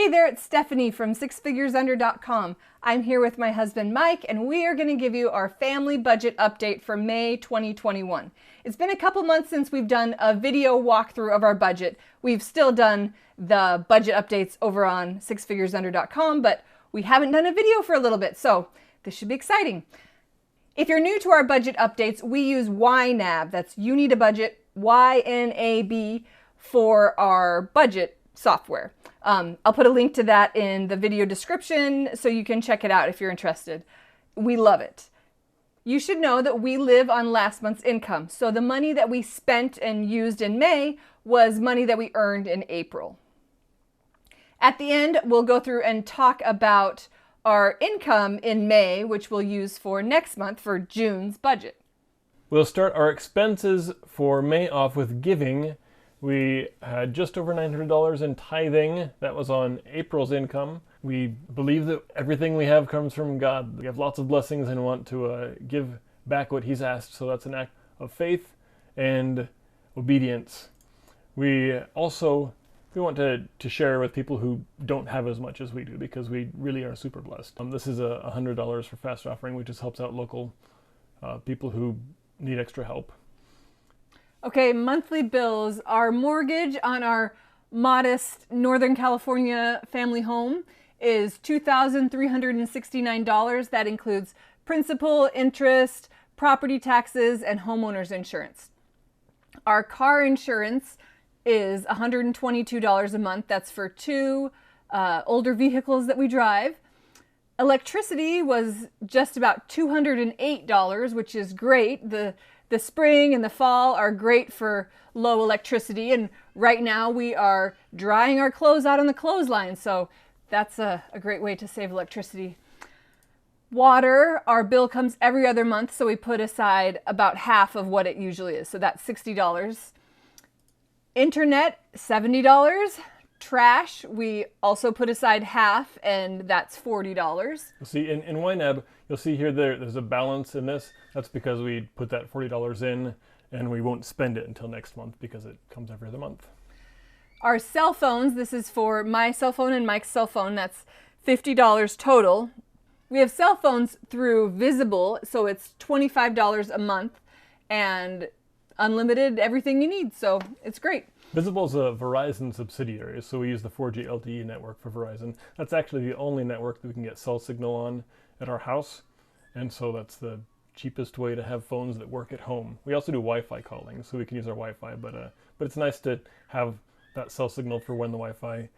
Hey there, it's Stephanie from sixfiguresunder.com. I'm here with my husband Mike, and we are going to give you our family budget update for May 2021. It's been a couple months since we've done a video walkthrough of our budget. We've still done the budget updates over on sixfiguresunder.com, but we haven't done a video for a little bit, so this should be exciting. If you're new to our budget updates, we use YNAB, that's You Need a Budget, YNAB, for our budget software. I'll put a link to that in the video description so you can check it out if you're interested. We love it. You should know that we live on last month's income, so the money that we spent and used in May was money that we earned in April. At the end, we'll go through and talk about our income in May, which we'll use for next month for June's budget. We'll start our expenses for May off with giving. We had just over $900 in tithing. That was on April's income. We believe that everything we have comes from God. We have lots of blessings and want to give back what He's asked. So that's an act of faith and obedience. We want to share with people who don't have as much as we do, because we really are super blessed. This is a $100 for fast offering, which just helps out local people who need extra help. Okay, monthly bills. Our mortgage on our modest Northern California family home is $2,369. That includes principal, interest, property taxes, and homeowner's insurance. Our car insurance is $122 a month. That's for two older vehicles that we drive. Electricity was just about $208, which is great. The spring and the fall are great for low electricity, and right now we are drying our clothes out on the clothesline, so that's a great way to save electricity. Water, our bill comes every other month, so we put aside about half of what it usually is, so that's $60. Internet, $70. Trash, we also put aside half, and that's $40. You'll see in YNAB, you'll see here there's a balance in this. That's because we put that $40 in, and we won't spend it until next month because it comes every other month. Our cell phones, this is for my cell phone and Mike's cell phone, that's $50 total. We have cell phones through Visible, so it's $25 a month and unlimited everything you need, so it's great. Visible is a Verizon subsidiary, so we use the 4G LTE network for Verizon. That's actually the only network that we can get cell signal on at our house, and so that's the cheapest way to have phones that work at home. We also do Wi-Fi calling, so we can use our Wi-Fi, but it's nice to have that cell signal for when the Wi-Fi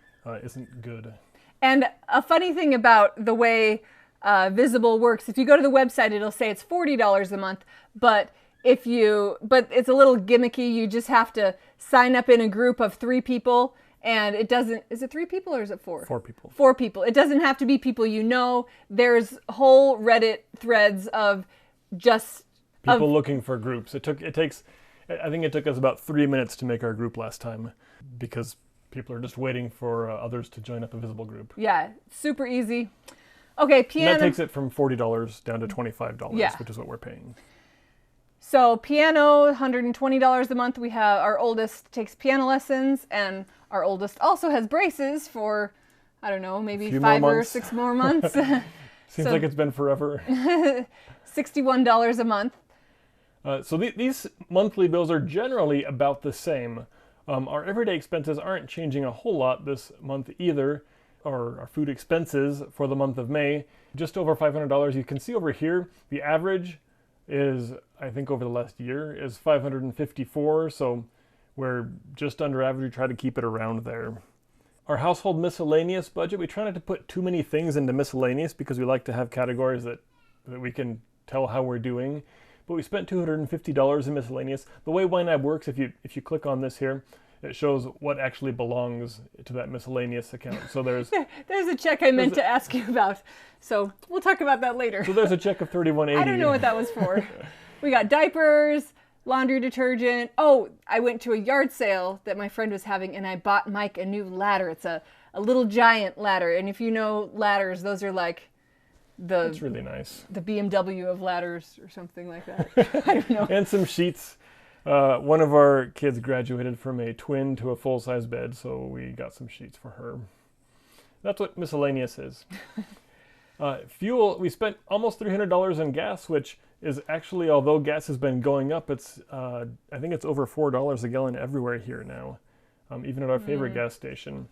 isn't good. And a funny thing about the way Visible works, if you go to the website, it'll say it's $40 a month, but it's a little gimmicky. You just have to sign up in a group of 3 people, and it doesn't, is it 3 people or is it 4? 4 people. 4 people. It doesn't have to be people you know. There's whole Reddit threads of just people looking for groups. I think it took us about 3 minutes to make our group last time, because people are just waiting for others to join up a Visible group. Yeah, super easy. Okay, piano. And that takes it from $40 down to $25, yeah, which is what we're paying. So piano, $120 a month. We have our oldest takes piano lessons, and our oldest also has braces for, I don't know, maybe 5 or 6 more months. Seems like it's been forever. $61 a month. So these monthly bills are generally about the same. Our everyday expenses aren't changing a whole lot this month either. Our food expenses for the month of May, just over $500. You can see over here, the average is, I think over the last year, is $554, so we're just under average. We try to keep it around there. Our household miscellaneous budget, we try not to put too many things into miscellaneous because we like to have categories that we can tell how we're doing. But we spent $250 in miscellaneous. The way YNAB works, if you click on this here, it shows what actually belongs to that miscellaneous account. So there's a check I meant to ask you about. So we'll talk about that later. So there's a check of $31.80. I don't know what that was for. We got diapers, laundry detergent. Oh, I went to a yard sale that my friend was having, and I bought Mike a new ladder. It's a little giant ladder. And if you know ladders, those are like That's really nice. The BMW of ladders or something like that. I don't know. And some sheets. One of our kids graduated from a twin to a full-size bed, so we got some sheets for her. That's what miscellaneous is. Fuel, we spent almost $300 in gas, which is actually, although gas has been going up, it's I think it's over $4 a gallon everywhere here now, even at our favorite gas station.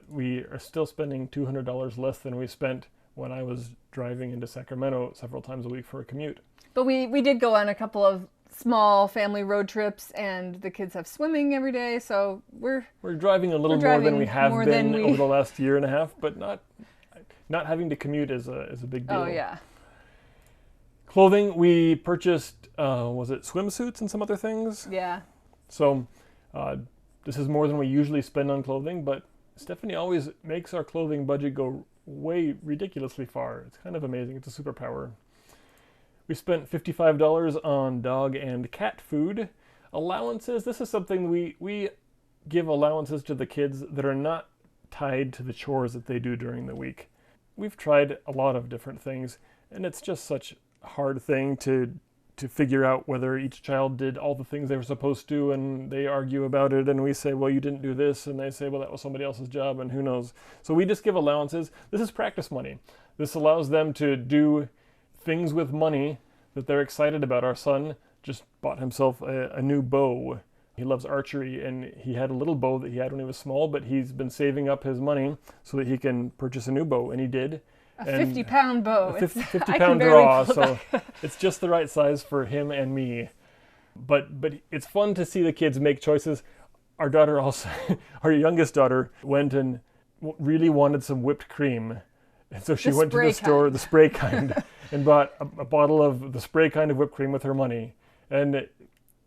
We are still spending $200 less than we spent when I was driving into Sacramento several times a week for a commute. But we did go on a couple of small family road trips, and the kids have swimming every day, so we're driving a little more than we have been over the last year and a half, but not having to commute is a big deal. Oh yeah. Clothing, we purchased, was it swimsuits and some other things? Yeah. So this is more than we usually spend on clothing, but Stephanie always makes our clothing budget go way ridiculously far. It's kind of amazing. It's a superpower. We spent $55 on dog and cat food. Allowances, this is something we give allowances to the kids that are not tied to the chores that they do during the week. We've tried a lot of different things, and it's just such a hard thing to figure out whether each child did all the things they were supposed to, and they argue about it, and we say, well, you didn't do this, and they say, well, that was somebody else's job, and who knows. So we just give allowances. This is practice money. This allows them to do things with money that they're excited about. Our son just bought himself a new bow. He loves archery, and he had a little bow that he had when he was small, but he's been saving up his money so that he can purchase a new bow, and he did. A 50-pound bow. A 50-pound draw, so it's just the right size for him and me. But it's fun to see the kids make choices. Our daughter also, our youngest daughter, went and really wanted some whipped cream. And so she went to the store, the spray kind, and bought a bottle of the spray kind of whipped cream with her money. And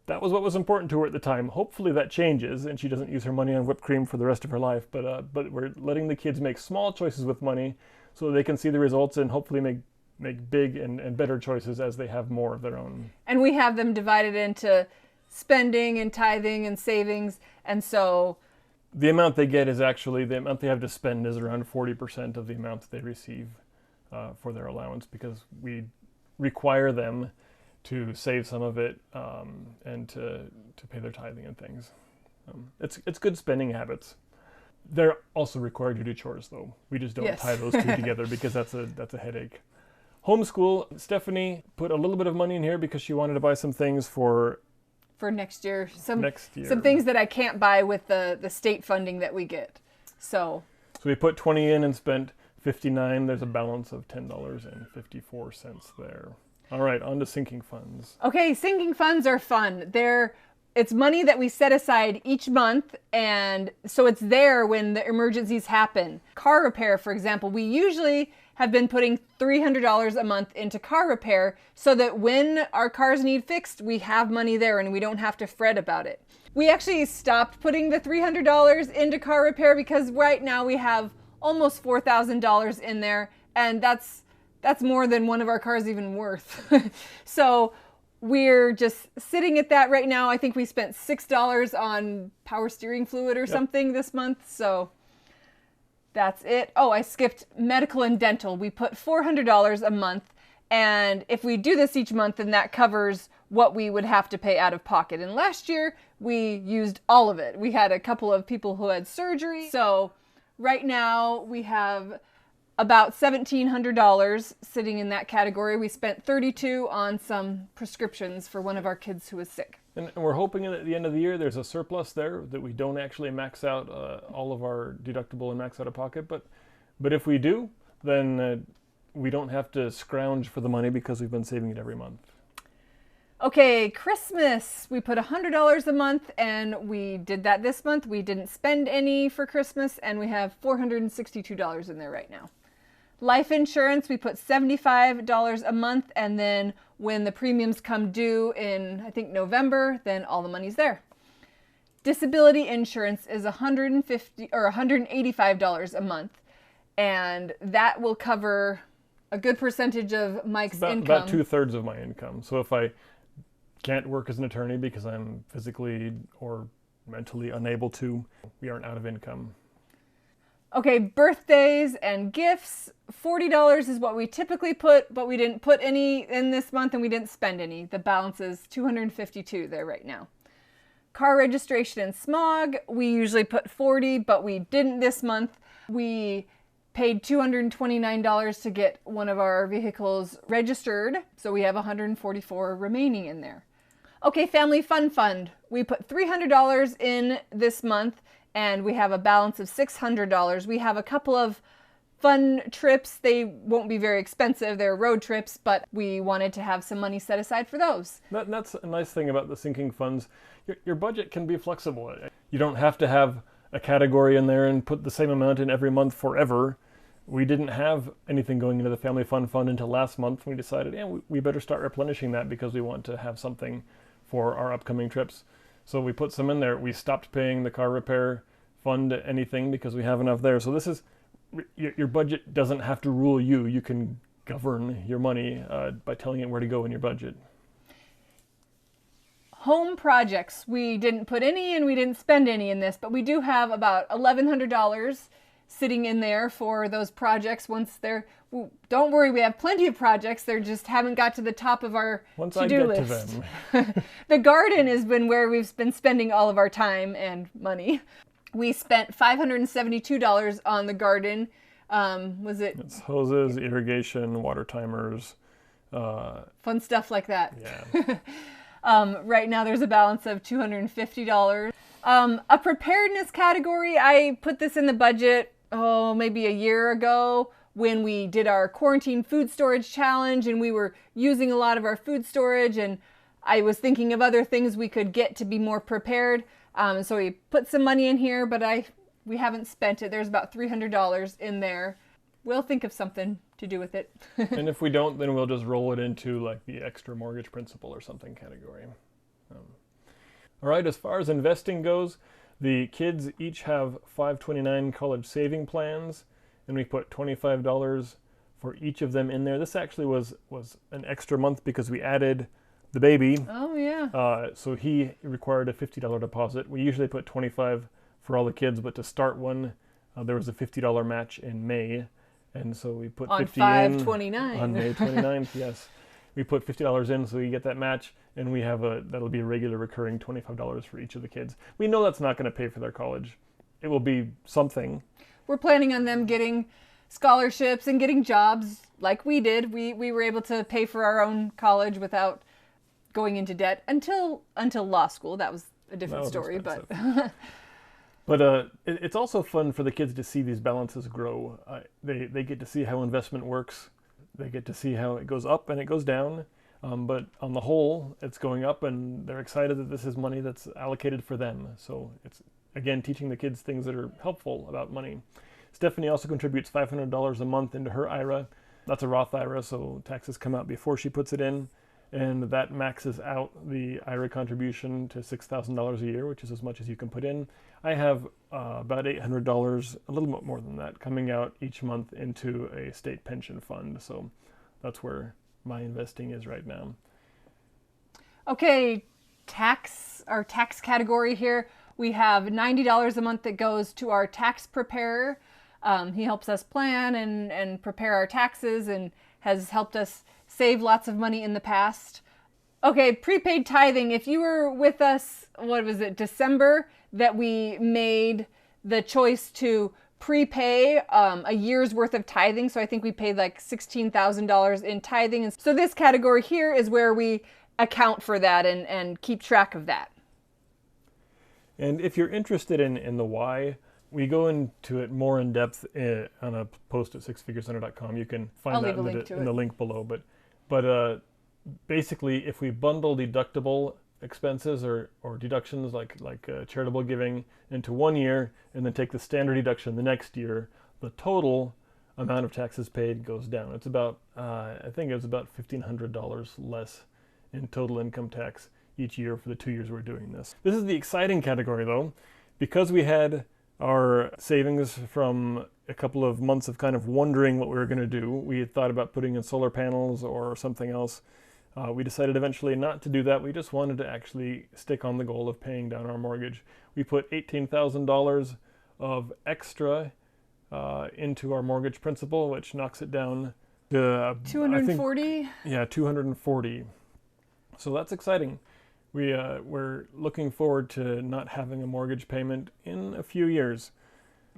that was what was important to her at the time. Hopefully that changes and she doesn't use her money on whipped cream for the rest of her life. But we're letting the kids make small choices with money so they can see the results and hopefully make big and better choices as they have more of their own. And we have them divided into spending and tithing and savings. And so the amount they get is actually, the amount they have to spend is around 40% of the amount that they receive for their allowance, because we require them to save some of it and to pay their tithing and things. It's good spending habits. They're also required to do chores, though. We just don't tie those two together because that's a headache. Homeschool, Stephanie put a little bit of money in here because she wanted to buy some things for next year. Some things that I can't buy with the state funding that we get. So we put 20 in and spent 59. There's a balance of $10.54 there. All right, on to sinking funds. Okay, sinking funds are fun. It's money that we set aside each month, and so it's there when the emergencies happen. Car repair, for example, we usually have been putting $300 a month into car repair so that when our cars need fixed, we have money there and we don't have to fret about it. We actually stopped putting the $300 into car repair because right now we have almost $4,000 in there, and that's more than one of our cars even worth. So we're just sitting at that right now. I think we spent $6 on power steering fluid or something this month. So that's it. Oh, I skipped medical and dental. We put $400 a month. And if we do this each month, then that covers what we would have to pay out of pocket. And last year we used all of it. We had a couple of people who had surgery. So right now we have about $1,700 sitting in that category. We spent $32 on some prescriptions for one of our kids who was sick. And we're hoping that at the end of the year there's a surplus there, that we don't actually max out all of our deductible and max out of pocket. But if we do, then we don't have to scrounge for the money because we've been saving it every month. Okay, Christmas. We put $100 a month, and we did that this month. We didn't spend any for Christmas, and we have $462 in there right now. Life insurance, we put $75 a month, and then when the premiums come due in, I think, November, then all the money's there. Disability insurance is $185 a month, and that will cover a good percentage of Mike's income. About 2/3 of my income. So if I can't work as an attorney because I'm physically or mentally unable to, we aren't out of income. Okay, birthdays and gifts, $40 is what we typically put, but we didn't put any in this month and we didn't spend any. The balance is $252 there right now. Car registration and smog, we usually put $40, but we didn't this month. We paid $229 to get one of our vehicles registered, so we have $144 remaining in there. Okay, Family Fun Fund. We put $300 in this month, and we have a balance of $600. We have a couple of fun trips. They won't be very expensive. They're road trips, but we wanted to have some money set aside for those. That's a nice thing about the sinking funds. Your budget can be flexible. You don't have to have a category in there and put the same amount in every month forever. We didn't have anything going into the Family Fun Fund until last month. We decided, we better start replenishing that because we want to have something for our upcoming trips. So we put some in there. We stopped paying the car repair fund anything because we have enough there. So this is, your budget doesn't have to rule you. You can govern your money by telling it where to go in your budget. Home projects. We didn't put any and we didn't spend any in this, but we do have about $1,100 sitting in there for those projects. Don't worry, we have plenty of projects. They just haven't got to the top of our to-do list. Once I get to them. The garden has been where we've been spending all of our time and money. We spent $572 on the garden. It's hoses, irrigation, water timers. Fun stuff like that. Yeah. Right now there's a balance of $250. A preparedness category, I put this in the budget, maybe a year ago when we did our quarantine food storage challenge and we were using a lot of our food storage, and I was thinking of other things we could get to be more prepared. So we put some money in here, but we haven't spent it. There's about $300 in there. We'll think of something to do with it. And if we don't, then we'll just roll it into like the extra mortgage principal or something category. All right, as far as investing goes, the kids each have $529 college saving plans, and we put $25 for each of them in there. This actually was an extra month because we added the baby. Oh, yeah. So he required a $50 deposit. We usually put $25 for all the kids, but to start one, there was a $50 match in May. And so we put on $50 in. $529. On May 29th, yes. We put $50 in so you get that match, and we have that'll be a regular recurring $25 for each of the kids. We know that's not going to pay for their college. It will be something. We're planning on them getting scholarships and getting jobs like we did. We were able to pay for our own college without going into debt until law school. That was a different story, but but it's also fun for the kids to see these balances grow. They get to see how investment works. They get to see how it goes up and it goes down. But on the whole, it's going up, and they're excited that this is money that's allocated for them. So it's, again, teaching the kids things that are helpful about money. Stephanie also contributes $500 a month into her IRA. That's a Roth IRA, so taxes come out before she puts it in. And that maxes out the IRA contribution to $6,000 a year, which is as much as you can put in. I have about $800, a little bit more than that, coming out each month into a state pension fund. So that's where my investing is right now. Okay, our tax category here. We have $90 a month that goes to our tax preparer. He helps us plan and prepare our taxes and has helped us save lots of money in the past. Okay, prepaid tithing. If you were with us, December, that we made the choice to prepay a year's worth of tithing. So I think we paid like $16,000 in tithing. And so this category here is where we account for that and keep track of that. And if you're interested in the why, we go into it more in depth on a post at sixfigurecenter.com. You can find that in the link below. But basically, if we bundle deductible expenses or deductions like charitable giving into 1 year and then take the standard deduction the next year, the total amount of taxes paid goes down. It's about, I think it was about $1,500 less in total income tax each year for the 2 years we're doing this. This is the exciting category though, because we had our savings from a couple of months of kind of wondering what we were going to do. We had thought about putting in solar panels or something else. We decided eventually not to do that. We just wanted to actually stick on the goal of paying down our mortgage. We put $18,000 of extra into our mortgage principal, which knocks it down to 240? Yeah, 240. So that's exciting. We're looking forward to not having a mortgage payment in a few years.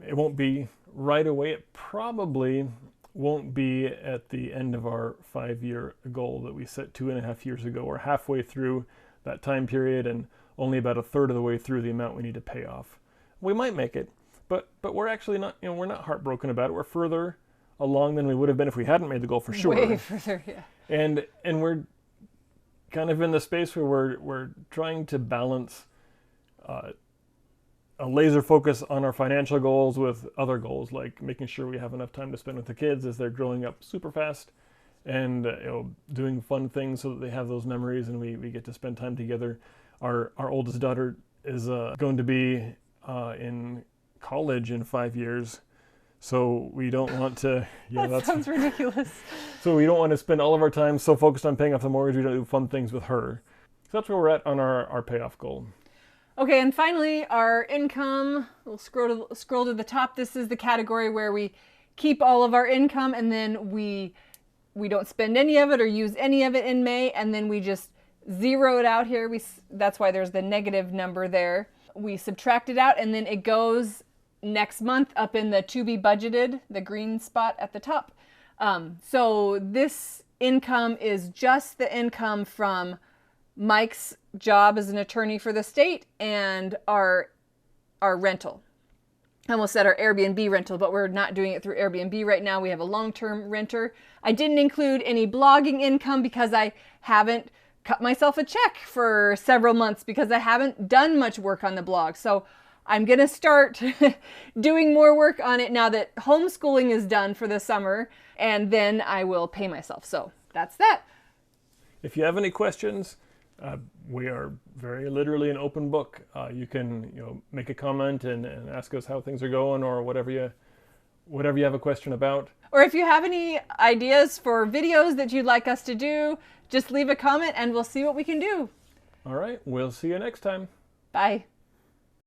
It won't be right away. It probably won't be at the end of our 5-year goal that we set 2.5 years ago. We're halfway through that time period and only about a third of the way through the amount we need to pay off. We might make it, but we're actually not, we're not heartbroken about it. We're further along than we would have been if we hadn't made the goal, for sure. Way further, yeah. And we're kind of in the space where we're trying to balance a laser focus on our financial goals with other goals, like making sure we have enough time to spend with the kids as they're growing up super fast, and doing fun things so that they have those memories and we get to spend time together. Our oldest daughter is going to be in college in 5 years, so we don't want to. Yeah, that sounds ridiculous. So we don't want to spend all of our time so focused on paying off the mortgage we don't do fun things with her. So that's where we're at on our payoff goal. Okay, and finally, our income. We'll scroll to the top. This is the category where we keep all of our income, and then we don't spend any of it or use any of it in May, and then we just zero it out here. That's why there's the negative number there. We subtract it out, and then it goes next month up in the to be budgeted, the green spot at the top. So this income is just the income from Mike's job as an attorney for the state and our rental. I almost said our Airbnb rental, but we're not doing it through Airbnb right now. We have a long-term renter. I didn't include any blogging income because I haven't cut myself a check for several months because I haven't done much work on the blog. So I'm going to start doing more work on it now that homeschooling is done for the summer, and then I will pay myself. So that's that. If you have any questions, we are very literally an open book. You can make a comment and ask us how things are going, or whatever you have a question about. Or if you have any ideas for videos that you'd like us to do, just leave a comment and we'll see what we can do. All right, we'll see you next time. Bye.